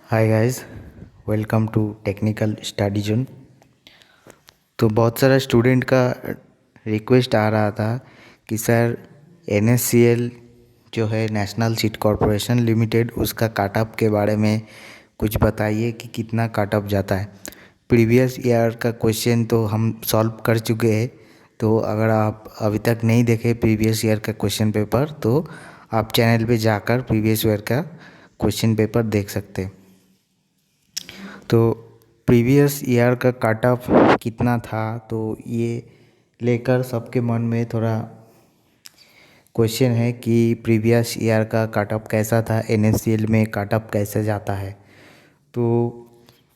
Hi guys, welcome to Technical Study Zone. तो बहुत सारा स्टूडेंट का रिक्वेस्ट आ रहा था कि सर NSCL जो है नेशनल सीड कॉरपोरेशन लिमिटेड, उसका काटअप के बारे में कुछ बताइए कि कितना काटअप जाता है। प्रीवियस ईयर का क्वेश्चन तो हम सॉल्व कर चुके हैं, तो अगर आप अभी तक नहीं देखे प्रीवियस ईयर का क्वेश्चन पेपर तो आप चैनल पे जाकर प्रीवियस ईयर का क्वेश्चन पेपर देख सकते हैं। तो प्रीवियस ईयर का कट ऑफ कितना था, तो ये लेकर सबके मन में थोड़ा क्वेश्चन है कि प्रीवियस ईयर का कट ऑफ कैसा था, NSCL में कट ऑफ कैसे जाता है। तो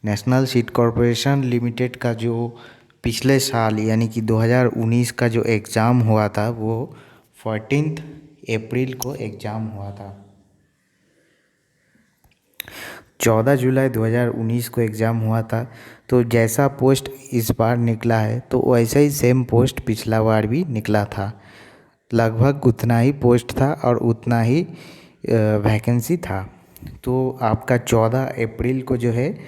नेशनल सीड कॉरपोरेशन लिमिटेड का जो पिछले साल यानी कि 2019 का जो एग्ज़ाम हुआ था वो 14 अप्रैल को एग्ज़ाम हुआ था। 14 जुलाई 2019 को एग्ज़ाम हुआ था। तो जैसा पोस्ट इस बार निकला है तो वैसा ही सेम पोस्ट पिछला बार भी निकला था। लगभग उतना ही पोस्ट था और उतना ही वैकेंसी था। तो आपका 14 अप्रैल को जो है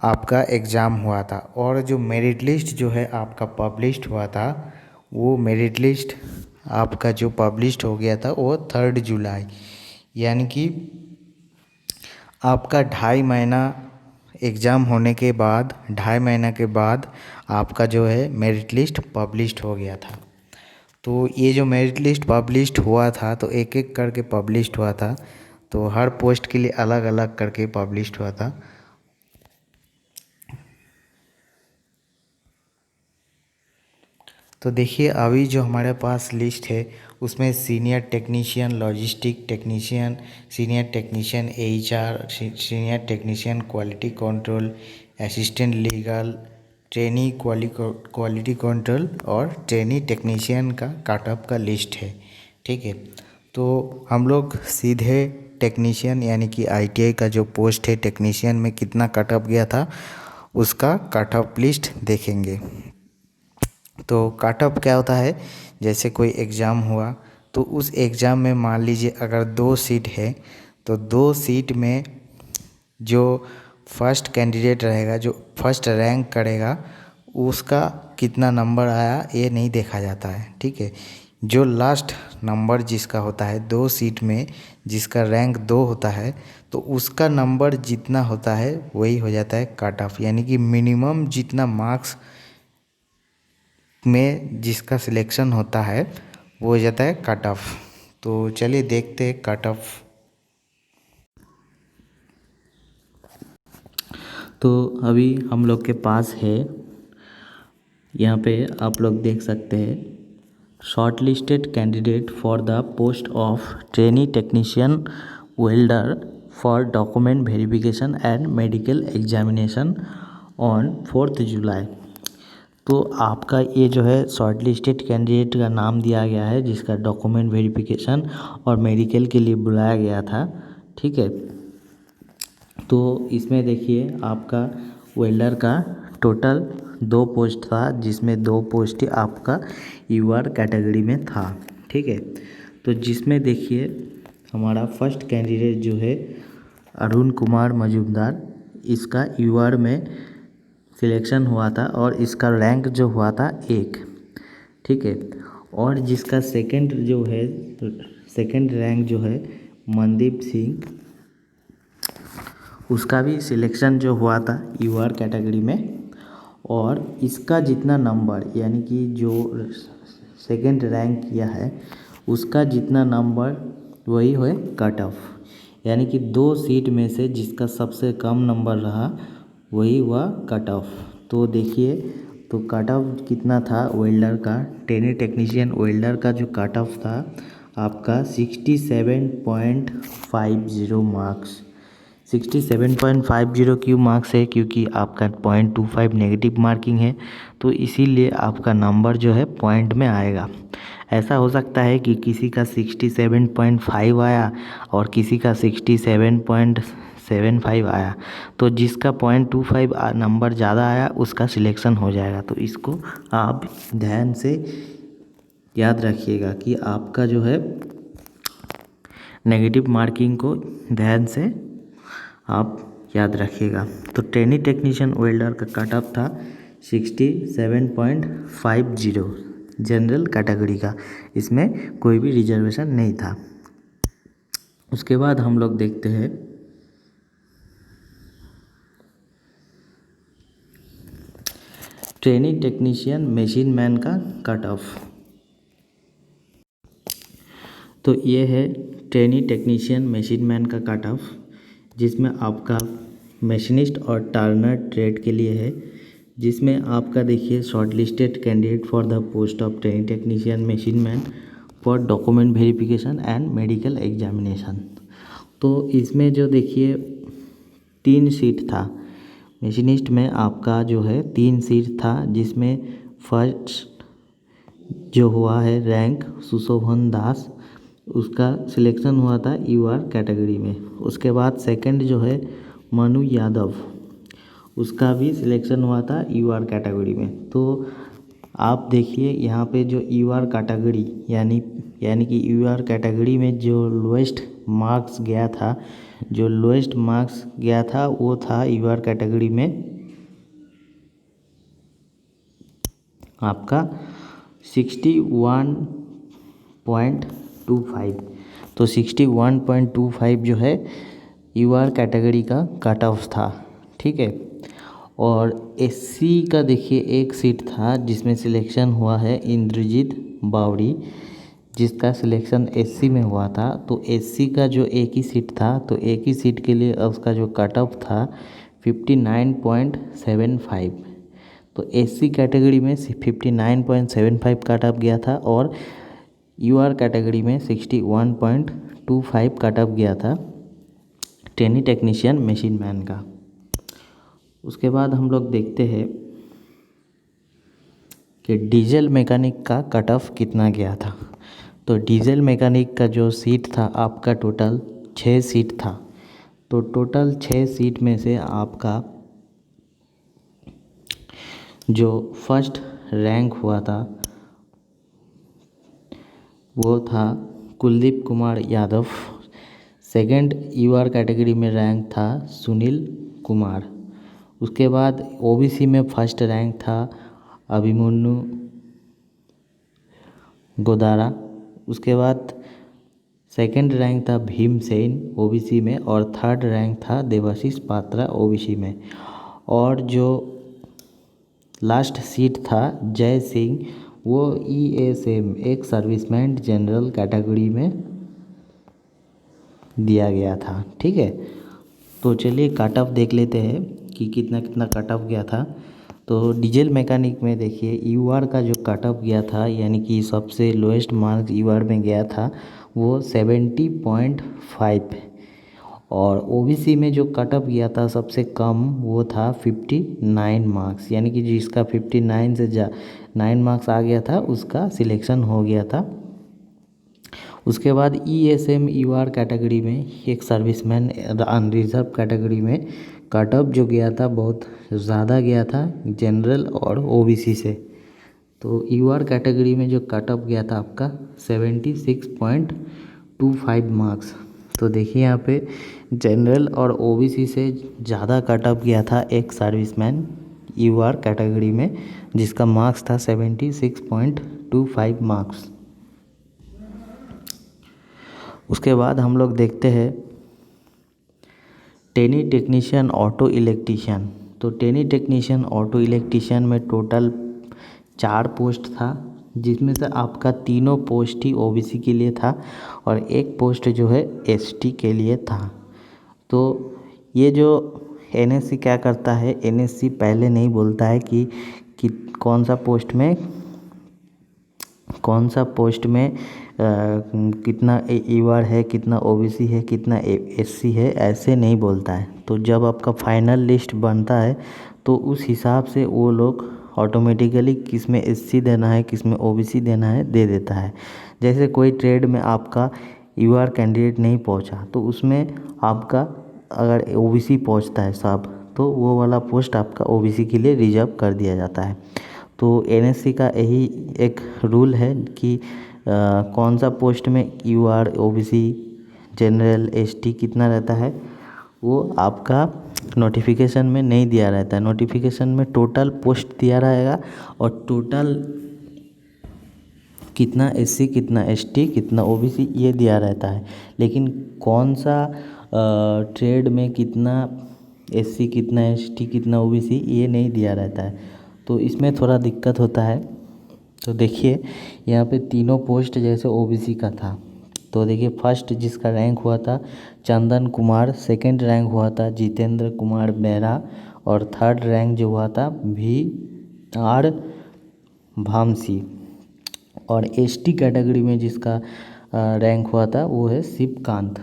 आपका एग्ज़ाम हुआ था, और जो मेरिट लिस्ट जो है आपका पब्लिश्ड हुआ था, वो मेरिट लिस्ट आपका जो पब्लिश्ड हो गया था वो 3 जुलाई, यानी कि आपका 2.5 महीना एग्ज़ाम होने के बाद 2.5 महीना के बाद आपका जो है मेरिट लिस्ट पब्लिश्ड हो गया था। तो ये जो मेरिट लिस्ट पब्लिश्ड हुआ था तो एक एक करके पब्लिश्ड हुआ था, तो हर पोस्ट के लिए अलग अलग करके पब्लिश्ड हुआ था। तो देखिए अभी जो हमारे पास लिस्ट है उसमें senior technician logistic technician, senior technician HR, senior technician quality control, assistant legal, trainee quality control और ट्रेनी टेक्नीशियन का काटअप का लिस्ट है। ठीक है, तो हम लोग सीधे टेक्नीशियन यानी कि ITI का जो पोस्ट है टेक्नीशियन में कितना काटअप गया था उसका काटअप लिस्ट देखेंगे। तो कट ऑफ क्या होता है, जैसे कोई एग्ज़ाम हुआ तो उस एग्ज़ाम में मान लीजिए अगर 2 सीट है तो 2 सीट में जो फर्स्ट कैंडिडेट रहेगा, जो फर्स्ट रैंक करेगा, उसका कितना नंबर आया ये नहीं देखा जाता है। ठीक है, जो लास्ट नंबर जिसका होता है 2 सीट में, जिसका रैंक 2 होता है, तो उसका नंबर जितना होता है वही हो जाता है कट ऑफ, यानी कि मिनिमम जितना मार्क्स में जिसका सिलेक्शन होता है वो हो जाता है कट ऑफ। तो चलिए देखते हैं कट ऑफ। तो अभी हम लोग के पास है, यहाँ पे आप लोग देख सकते हैं, short listed candidate for the post of trainee technician welder for document verification and medical examination on 4 जुलाई। तो आपका ये जो है शॉर्ट लिस्टेड कैंडिडेट का नाम दिया गया है जिसका डॉक्यूमेंट वेरिफिकेशन और मेडिकल के लिए बुलाया गया था। ठीक है, तो इसमें देखिए आपका वेल्डर का टोटल 2 पोस्ट था, जिसमें 2 पोस्ट आपका UR कैटेगरी में था। ठीक है, तो जिसमें देखिए हमारा फर्स्ट कैंडिडेट जो है अरुण कुमार मजुमदार, इसका UR में सिलेक्शन हुआ था और इसका रैंक जो हुआ था 1। ठीक है, और जिसका सेकंड जो है, सेकंड रैंक जो है मनदीप सिंह, उसका भी सिलेक्शन जो हुआ था UR कैटेगरी में, और इसका जितना नंबर यानी कि जो सेकंड रैंक किया है उसका जितना नंबर वही है कट ऑफ, यानी कि 2 सीट में से जिसका सबसे कम नंबर रहा वही हुआ कट ऑफ। तो देखिए, तो कट ऑफ कितना था वेल्डर का, ट्रेनी टेक्नीशियन वेल्डर का जो कट ऑफ था आपका 67.50 मार्क्स। 67.50 क्यों मार्क्स है, क्योंकि आपका 0.25 नेगेटिव मार्किंग है, तो इसीलिए आपका नंबर जो है पॉइंट में आएगा। ऐसा हो सकता है कि किसी का 67.5 आया और किसी का 67.75 आया, तो जिसका 0.25 नंबर ज़्यादा आया उसका सिलेक्शन हो जाएगा। तो इसको आप ध्यान से याद रखिएगा कि आपका जो है नेगेटिव मार्किंग को ध्यान से आप याद रखिएगा। तो ट्रेनी टेक्नीशियन वेल्डर का कट ऑफ था 67.50 जनरल कैटेगरी का, इसमें कोई भी रिजर्वेशन नहीं था। उसके बाद हम लोग देखते हैं ट्रेनी टेक्नीशियन मशीन मैन का कट ऑफ। तो ये है ट्रेनी टेक्नीशियन मशीन मैन का कट ऑफ, जिसमें आपका मशीनिस्ट और टर्नर ट्रेड के लिए है, जिसमें आपका देखिए short listed candidate for the post of trainee technician machine man for document verification and medical examination. तो इसमें जो देखिए 3 सीट था मशीनिस्ट में, आपका जो है 3 सीट था, जिसमें फर्स्ट जो हुआ है रैंक सुशोभन दास, उसका सिलेक्शन हुआ था यूआर कैटेगरी में। उसके बाद सेकंड जो है मनु यादव, उसका भी सिलेक्शन हुआ था यूआर कैटेगरी में। तो आप देखिए यहाँ पे जो यूआर कैटेगरी यानी कि यूआर कैटेगरी में जो लोएस्ट मार्क्स गया था, वो था यूआर कैटेगरी में आपका 61.25। तो 61.25 जो है यूआर कैटेगरी का कट ऑफ था, ठीक है। और एससी का देखिए एक सीट था जिसमें सिलेक्शन हुआ है इंद्रजीत बावड़ी, जिसका सिलेक्शन एससी में हुआ था। तो एससी का जो एक ही सीट था, तो एक ही सीट के लिए उसका जो कट ऑफ था 59.75। तो एससी कैटेगरी में 59.75 कट ऑफ गया था, और यूआर कैटेगरी में 61.25 कट ऑफ गया था ट्रेनी टेक्नीशियन मशीन मैन का। उसके बाद हम लोग देखते हैं कि डीजल मैकेनिक का कट ऑफ कितना गया था। तो डीजल मैकेनिक का जो सीट था आपका टोटल 6 सीट था। तो टोटल 6 सीट में से आपका जो फर्स्ट रैंक हुआ था वो था Kuldeep Kumar Yadav. Second UR category में रैंक था सुनील कुमार। उसके बाद ओबीसी में फर्स्ट रैंक था अभिमन्यु गोदारा। उसके बाद सेकंड रैंक था भीमसेन ओबीसी में, और थर्ड रैंक था देवाशीष पात्रा ओबीसी में। और जो लास्ट सीट था जय सिंह, वो ईएसएम एक सर्विसमैन जनरल कैटेगरी में दिया गया था, ठीक है। तो चलिए कट ऑफ देख लेते हैं कि कितना कितना कट ऑफ गया था। तो डीजल मैकेनिक में देखिए यूआर का जो कट ऑफ गया था, यानी कि सबसे लोएस्ट मार्क्स यूआर में गया था वो 70.5, और ओबीसी में जो कट ऑफ गया था सबसे कम वो था 59 मार्क्स, यानी कि जिसका 59 से 9 मार्क्स आ गया था उसका सिलेक्शन हो गया था। उसके बाद ईएसएम यूआर कैटेगरी में एक सर्विसमैन अनरिजर्व कैटेगरी में कट ऑफ जो गया था बहुत ज़्यादा गया था जनरल और ओबीसी से। तो यूआर कैटेगरी में जो कट ऑफ गया था आपका 76.25 मार्क्स। तो देखिए यहाँ पे जनरल और ओबीसी से ज़्यादा कट ऑफ गया था एक सर्विसमैन यूआर कैटेगरी में, जिसका मार्क्स था 76.25 मार्क्स। उसके बाद हम लोग देखते हैं ट्रेनी टेक्नीशियन ऑटो इलेक्ट्रीशियन। तो ट्रेनी टेक्नीशियन ऑटो इलेक्ट्रीशियन में टोटल 4 पोस्ट था, जिसमें से आपका तीनों पोस्ट ही ओबीसी के लिए था और एक पोस्ट जो है एसटी के लिए था। तो ये जो एनएससी क्या करता है, एनएससी पहले नहीं बोलता है कि कौन सा पोस्ट में कितना यूआर है, कितना ओबीसी है, कितना एससी है, ऐसे नहीं बोलता है। तो जब आपका फाइनल लिस्ट बनता है तो उस हिसाब से वो लोग ऑटोमेटिकली किस में एससी देना है, किस में ओबीसी देना है, दे देता है। जैसे कोई ट्रेड में आपका यूआर कैंडिडेट नहीं पहुंचा तो उसमें आपका अगर ओबीसी पहुंचता है सब, तो वो वाला पोस्ट आपका ओबीसी के लिए रिजर्व कर दिया जाता है। तो एनएससी का यही एक रूल है कि कौन सा पोस्ट में यूआर ओबीसी जनरल एसटी कितना रहता है, वो आपका नोटिफिकेशन में नहीं दिया रहता है। नोटिफिकेशन में टोटल पोस्ट दिया रहेगा और टोटल कितना एससी, कितना एसटी, कितना ओबीसी ये दिया रहता है। लेकिन कौन सा ट्रेड में कितना एससी, कितना एसटी, कितना ओबीसी ये नहीं दिया रहता है, तो इसमें थोड़ा दिक्कत होता है। तो देखिए यहाँ पे तीनों पोस्ट जैसे ओबीसी का था, तो देखिए फर्स्ट जिसका रैंक हुआ था चंदन कुमार, सेकंड रैंक हुआ था जितेंद्र कुमार बेरा और थर्ड रैंक जो हुआ था VR भामसी। और एसटी कैटेगरी में जिसका रैंक हुआ था वो है शिवकांत।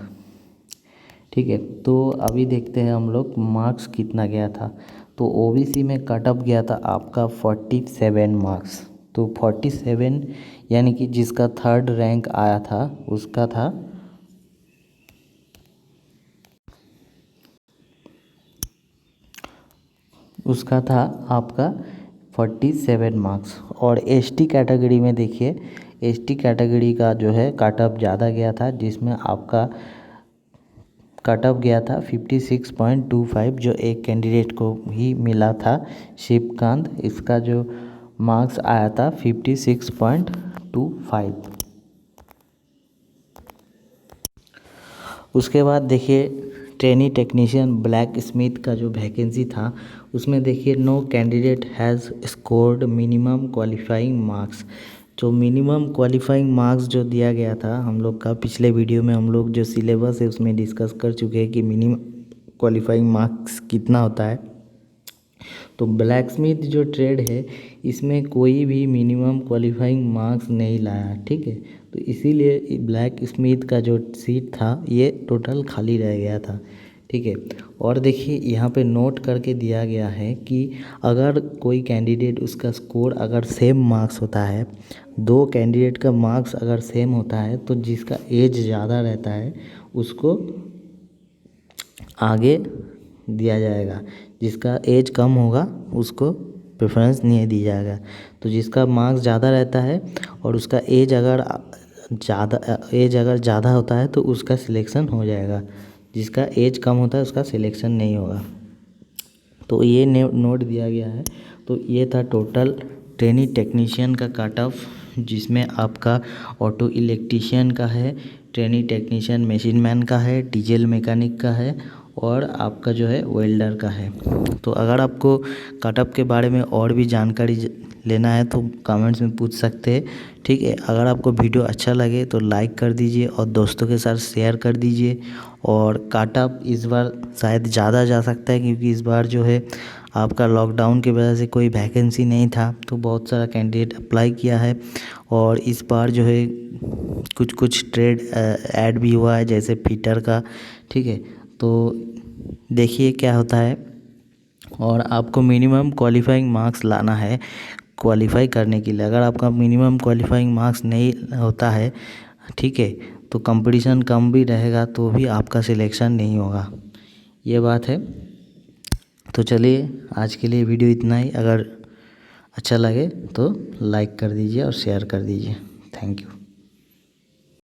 ठीक है, तो अभी देखते हैं हम लोग मार्क्स कितना गया था। तो ओबीसी में कट ऑफ गया था आपका 47 मार्क्स। तो 47 यानी कि जिसका थर्ड रैंक आया था उसका था आपका 47 मार्क्स। और एसटी कैटेगरी में देखिए, एसटी कैटेगरी का जो है कट ऑफ ज़्यादा गया था, जिसमें आपका कट ऑफ गया था 56.25, जो एक कैंडिडेट को ही मिला था शिवकांत। इसका जो मार्क्स आया था 56.25। उसके बाद देखिए ट्रेनी टेक्नीशियन ब्लैक स्मिथ का जो वैकेंसी था उसमें देखिए no candidate has scored minimum qualifying marks. जो मिनिमम क्वालिफाइंग मार्क्स जो दिया गया था हम लोग का पिछले वीडियो में हम लोग जो सिलेबस है उसमें डिस्कस कर चुके हैं कि मिनिमम क्वालिफाइंग मार्क्स कितना होता है। तो ब्लैक स्मिथ जो ट्रेड है इसमें कोई भी मिनिमम क्वालिफाइंग मार्क्स नहीं लाया। ठीक है, तो इसीलिए ब्लैक स्मिथ का जो सीट था ये टोटल खाली रह गया था। ठीक है, और देखिए यहाँ पे नोट करके दिया गया है कि अगर कोई कैंडिडेट उसका स्कोर अगर सेम मार्क्स होता है, दो कैंडिडेट का मार्क्स अगर सेम होता है, तो जिसका एज ज़्यादा रहता है उसको आगे दिया जाएगा, जिसका एज कम होगा उसको प्रेफरेंस नहीं दी जाएगा। तो जिसका मार्क्स ज़्यादा रहता है और उसका एज अगर ज़्यादा होता है तो उसका सिलेक्शन हो जाएगा, जिसका एज कम होता है उसका सिलेक्शन नहीं होगा। तो ये नोट दिया गया है। तो ये था टोटल ट्रेनी टेक्नीशियन का कट ऑफ, जिसमें आपका ऑटो इलेक्ट्रीशियन का है, ट्रेनी टेक्नीशियन मशीन मैन का है, डीजल मैकेनिक का है और आपका जो है वेल्डर का है। तो अगर आपको कट ऑफ के बारे में और भी जानकारी लेना है तो कमेंट्स में पूछ सकते हैं। ठीक है, अगर आपको वीडियो अच्छा लगे तो लाइक कर दीजिए और दोस्तों के साथ शेयर कर दीजिए। और कट ऑफ इस बार शायद ज़्यादा जा सकता है, क्योंकि इस बार जो है आपका लॉकडाउन की वजह से कोई वैकेंसी नहीं था, तो बहुत सारा कैंडिडेट अप्लाई किया है। और इस बार जो है कुछ ट्रेड ऐड भी हुआ है जैसे फिटर का। ठीक है, तो देखिए क्या होता है। और आपको मिनिमम क्वालिफाइंग मार्क्स लाना है क्वालिफाई करने के लिए। अगर आपका मिनिमम क्वालिफाइंग मार्क्स नहीं होता है, ठीक है, तो कंपटीशन कम भी रहेगा तो भी आपका सिलेक्शन नहीं होगा, ये बात है। तो चलिए आज के लिए वीडियो इतना ही। अगर अच्छा लगे तो लाइक कर दीजिए और शेयर कर दीजिए। Thank you.